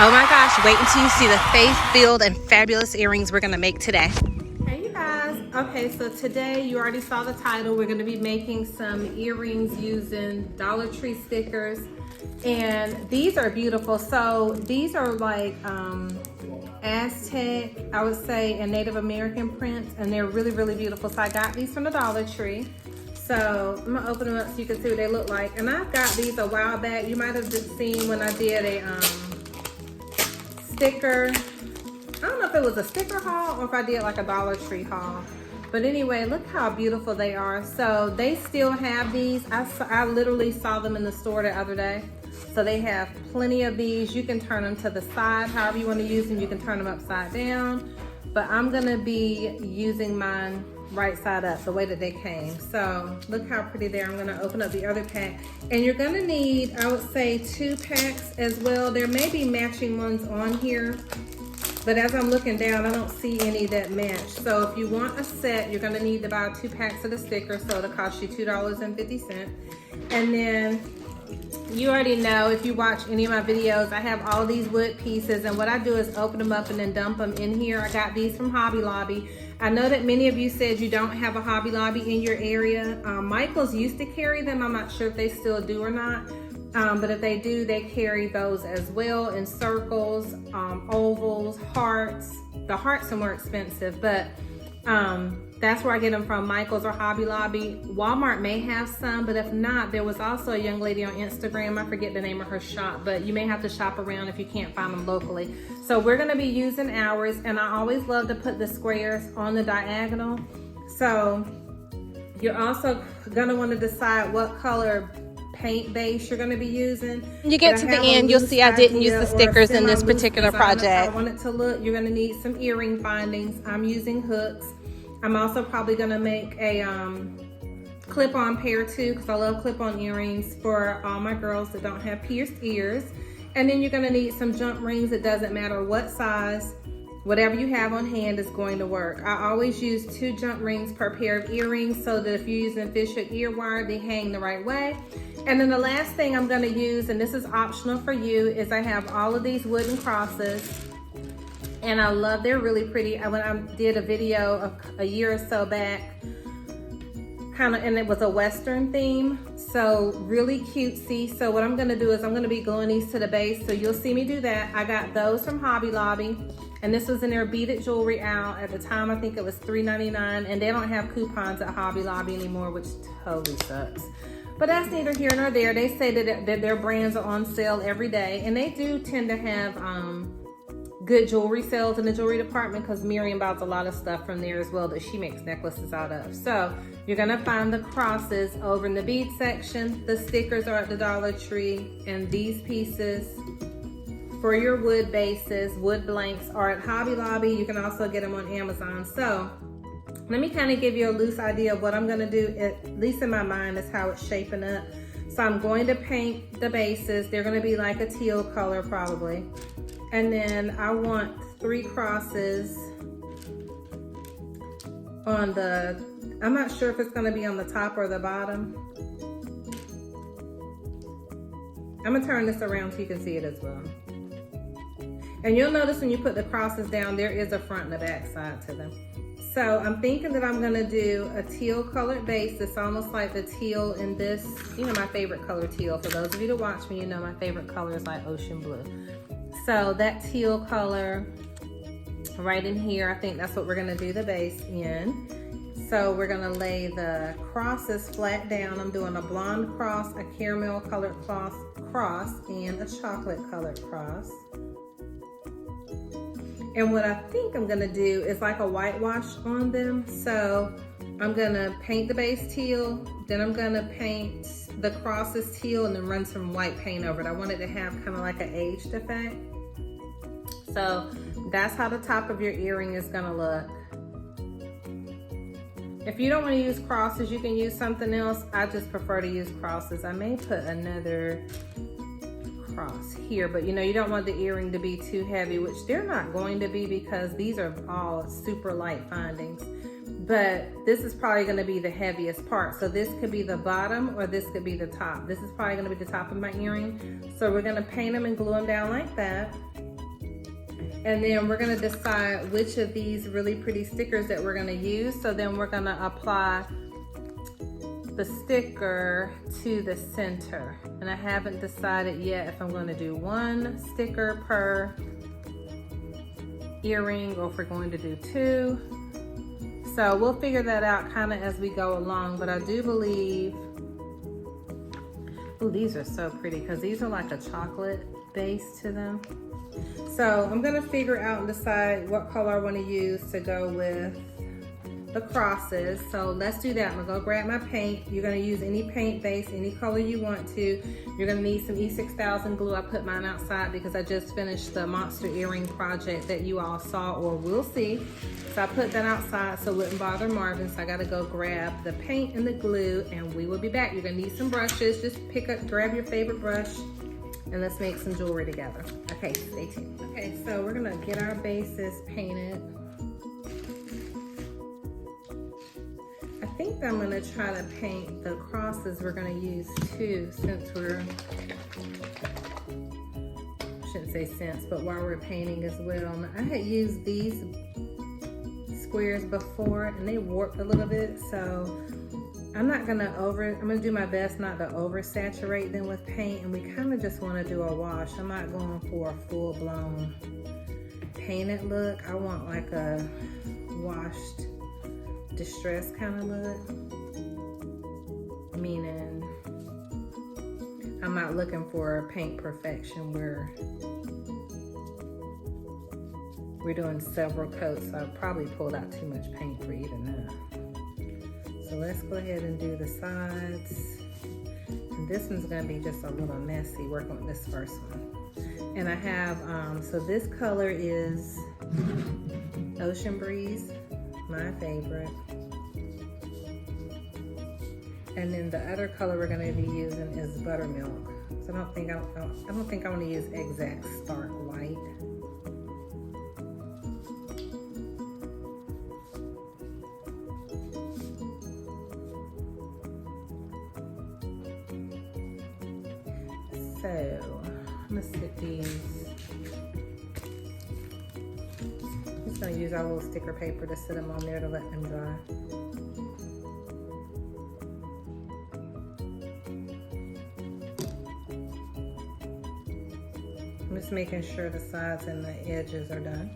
Oh my gosh, wait until you see the faith-filled and fabulous earrings we're gonna make today. Hey you guys, okay, so today you already saw the title. We're gonna be making some earrings using Dollar Tree stickers. And these are beautiful. So these are like Aztec, I would say, and Native American prints, and they're really, really beautiful. So I got these from the Dollar Tree. So I'm gonna open them up so you can see what they look like. And I've got these a while back. You might have just seen when I did a sticker. I don't know if it was a sticker haul or if I did like a Dollar Tree haul. But anyway, look how beautiful they are. So they still have these. I literally saw them in the store the other day. So they have plenty of these. You can turn them to the side, however you want to use them. You can turn them upside down. But I'm gonna be using mine right side up, the way that they came. So look how pretty they are. I'm gonna open up the other pack. And you're gonna need, I would say, 2 packs as well. There may be matching ones on here, but as I'm looking down, I don't see any that match. So if you want a set, you're gonna need to buy 2 packs of the stickers, so it'll cost you $2.50. And then you already know, if you watch any of my videos, I have all these wood pieces, and what I do is open them up and then dump them in here. I got these from Hobby Lobby. I know that many of you said you don't have a Hobby Lobby in your area. Michael's used to carry them. I'm not sure if they still do or not. But if they do, they carry those as well in circles, ovals, hearts. The hearts are more expensive, but that's where I get them from, Michael's or Hobby Lobby. Walmart may have some, but if not, there was also a young lady on Instagram, I forget the name of her shop, but you may have to shop around if you can't find them locally. So we're gonna be using ours, and I always love to put the squares on the diagonal. So you're also gonna wanna decide what color paint base you're gonna be using. You get to the end, you'll see I didn't use the stickers in this particular project. I want it to look, you're gonna need some earring findings. I'm using hooks. I'm also probably gonna make a clip-on pair too, because I love clip-on earrings for all my girls that don't have pierced ears. And then you're gonna need some jump rings. It doesn't matter what size, whatever you have on hand is going to work. I always use 2 jump rings per pair of earrings, so that if you're using fishhook ear wire, they hang the right way. And then the last thing I'm gonna use, and this is optional for you, is I have all of these wooden crosses. And I love, they're really pretty. When I did a video a year or so back, and it was a Western theme, so really cutesy. So what I'm gonna do is I'm gonna be gluing these to the base, so you'll see me do that. I got those from Hobby Lobby, and this was in their beaded jewelry aisle. At the time, I think it was $3.99, and they don't have coupons at Hobby Lobby anymore, which totally sucks. But that's neither here nor there. They say that their brands are on sale every day, and they do tend to have good jewelry sales in the jewelry department, because Miriam buys a lot of stuff from there as well that she makes necklaces out of. So you're gonna find the crosses over in the bead section. The stickers are at the Dollar Tree, and these pieces for your wood bases, wood blanks, are at Hobby Lobby. You can also get them on Amazon. So let me kind of give you a loose idea of what I'm gonna do, at least in my mind, is how it's shaping up. So I'm going to paint the bases. They're gonna be like a teal color probably. And then I want 3 crosses on the, I'm not sure if it's gonna be on the top or the bottom. I'm gonna turn this around so you can see it as well. And you'll notice when you put the crosses down, there is a front and a back side to them. So I'm thinking that I'm gonna do a teal colored base. It's almost like the teal in this, you know my favorite color teal. For those of you that watch me, you know my favorite color is like ocean blue. So that teal color right in here, I think that's what we're gonna do the base in. So we're gonna lay the crosses flat down. I'm doing a blonde cross, a caramel colored cross, and a chocolate colored cross. And what I think I'm gonna do is like a whitewash on them. So I'm gonna paint the base teal, then I'm gonna paint the crosses teal, and then run some white paint over it. I want it to have kind of like an aged effect. So that's how the top of your earring is gonna look. If you don't want to use crosses, you can use something else. I just prefer to use crosses. I may put another cross here, but you know, you don't want the earring to be too heavy, which they're not going to be, because these are all super light findings. but this is probably gonna be the heaviest part. So this could be the bottom or this could be the top. This is probably gonna be the top of my earring. So we're gonna paint them and glue them down like that. And then we're gonna decide which of these really pretty stickers that we're gonna use. So then we're gonna apply the sticker to the center. And I haven't decided yet if I'm gonna do one sticker per earring or if we're going to do two. So we'll figure that out kind of as we go along, but I do believe, oh, these are so pretty because these are like a chocolate base to them. So I'm gonna figure out and decide what color I want to use to go with the crosses. So let's do that. I'm gonna go grab my paint. You're gonna use any paint base, any color you want to. You're gonna need some E6000 glue. I put mine outside because I just finished the monster earring project that you all saw or will see. So I put that outside so it wouldn't bother Marvin. So I gotta go grab the paint and the glue and we will be back. You're gonna need some brushes. Just grab your favorite brush and let's make some jewelry together. Okay, stay tuned. Okay, so we're gonna get our bases painted. I think I'm gonna try to paint the crosses we're gonna use too, since shouldn't say since, but while we're painting as well. I had used these squares before and they warped a little bit, so I'm gonna do my best not to oversaturate them with paint, and we kind of just wanna do a wash. I'm not going for a full-blown painted look. I want like a washed distress kind of look, meaning I'm not looking for paint perfection where we're doing several coats, so I probably pulled out too much paint for even that. So let's go ahead and do the sides. And this one's gonna be just a little messy working with this first one. And I have, so this color is Ocean Breeze, my favorite. And then the other color we're gonna be using is Buttermilk. So I don't think I want to use exact stark white. So I'm gonna stick these. I'm just gonna use our little sticker paper to sit them on there to let them dry. I'm just making sure the sides and the edges are done.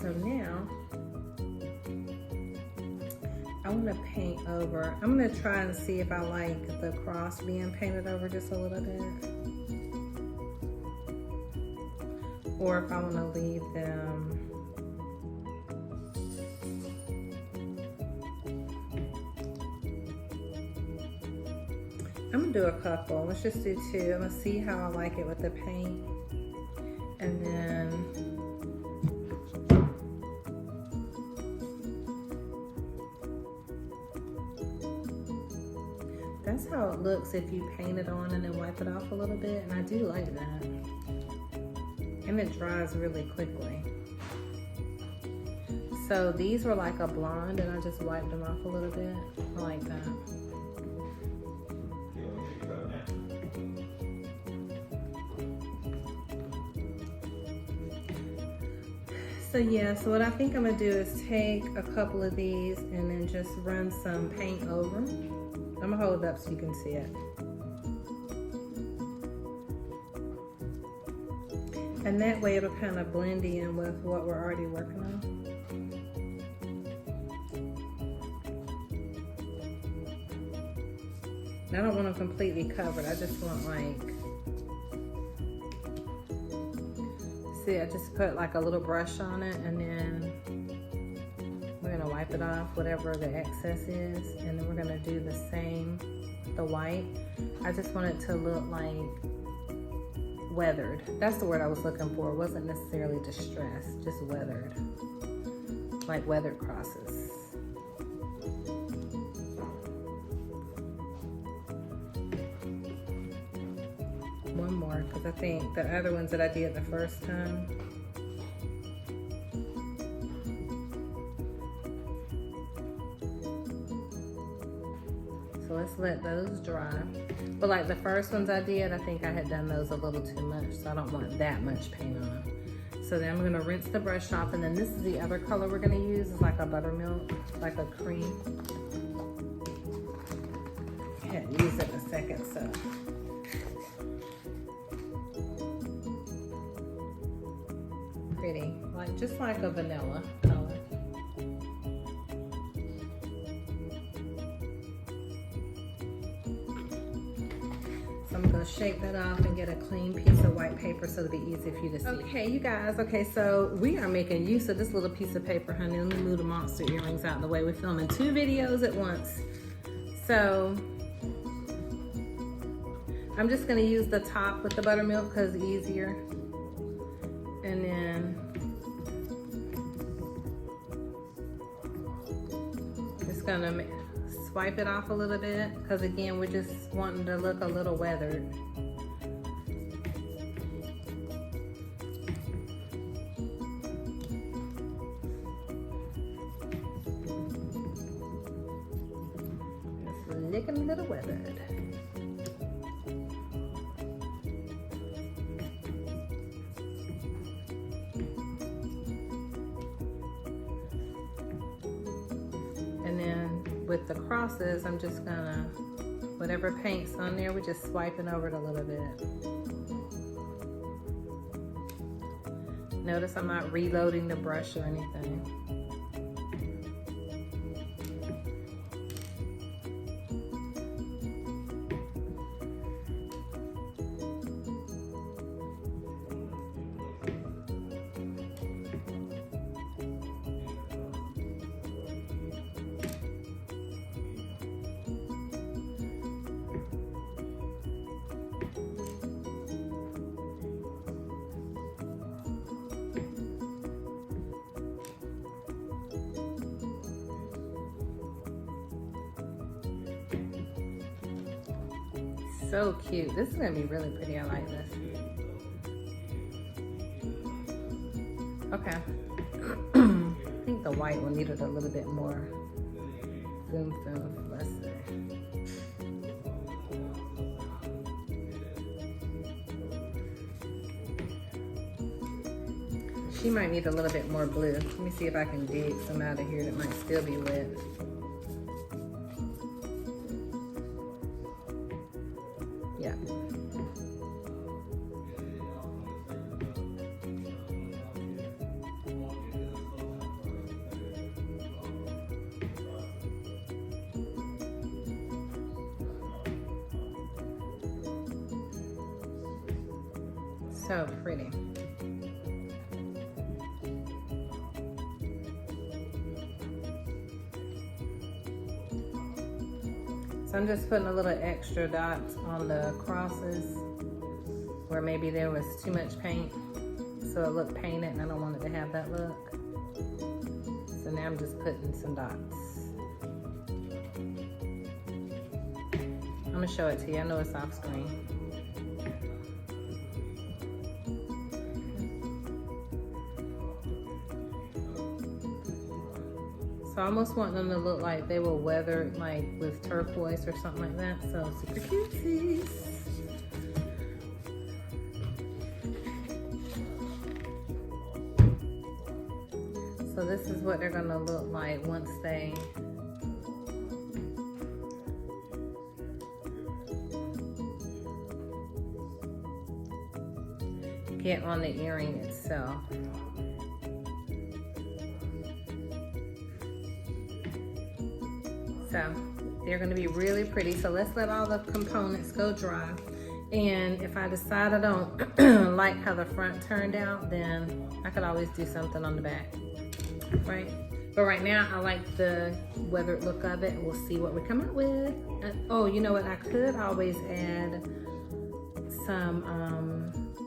So now, I want to paint over. I'm going to try and see if I like the cross being painted over just a little bit. Or if I want to leave them. I'm going to do a couple. Let's just do two. I'm going to see how I like it with the paint. And then that's how it looks if you paint it on and then wipe it off a little bit, and I do like that. And it dries really quickly. So these were like a blonde and I just wiped them off a little bit. I like that. So yeah, so what I think I'm gonna do is take a couple of these and then just run some paint over. I'm gonna hold it up so you can see it. And that way it'll kind of blend in with what we're already working on. I don't want them completely covered. I just want like, see, I just put like a little brush on it and then we're gonna wipe it off, whatever the excess is. And then we're gonna do the same, the white. I just want it to look like weathered. That's the word I was looking for. It wasn't necessarily distressed, just weathered. Like weathered crosses. more because I think the other ones that I did the first time, so let's let those dry. But like the first ones I did, I think I had done those a little too much, so I don't want that much paint on them. So then I'm gonna rinse the brush off, and then this is the other color we're gonna use. It's like a buttermilk, like a cream. I hadn't used it in a second, so. Pretty, like just like a vanilla color. I'm gonna shake that off and get a clean piece of white paper so it'll be easy for you to see. Okay, you guys, okay, so we are making use of this little piece of paper, honey. Let me move the monster earrings out of the way. We're filming 2 videos at once. So, I'm just gonna use the top with the buttermilk because it's easier. And then, just gonna swipe it off a little bit because again we're just wanting to look a little weathered. Just looking a little weathered. And then with the crosses, I'm just gonna, whatever paint's on there, we're just swiping over it a little bit. Notice I'm not reloading the brush or anything. So cute. This is gonna be really pretty. I like this. Okay. I think the white one needed a little bit more zoom. Let's see. She might need a little bit more blue. Let me see if I can dig some out of here that might still be wet. Yeah. So pretty. So I'm just putting a little extra dots on the crosses where maybe there was too much paint, so it looked painted and I don't want it to have that look. So now I'm just putting some dots. I'm gonna show it to you. I know it's off screen. So I almost want them to look like they were weathered, like with turquoise or something like that. So super cuties. So this is what they're gonna look like once they get on the earring itself. So they're going to be really pretty. So let's let all the components go dry. And if I decide I don't like how the front turned out, then I could always do something on the back, right? But right now I like the weathered look of it, and we'll see what we come up with. Oh, you know what? I could always add some,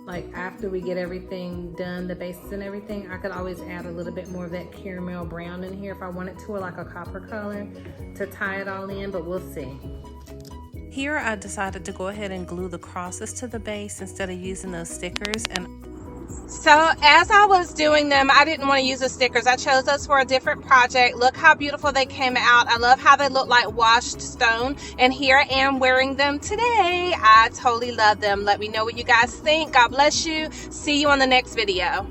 like after we get everything done, the bases and everything, I could always add a little bit more of that caramel brown in here if I wanted to, or like a copper color to tie it all in, but we'll see. Here I decided to go ahead and glue the crosses to the base instead of using those stickers. And so as I was doing them, I didn't want to use the stickers. I chose those for a different project. Look how beautiful they came out. I love how they look like washed stone. And here I am wearing them today. I totally love them. Let me know what you guys think. God bless you. See you on the next video.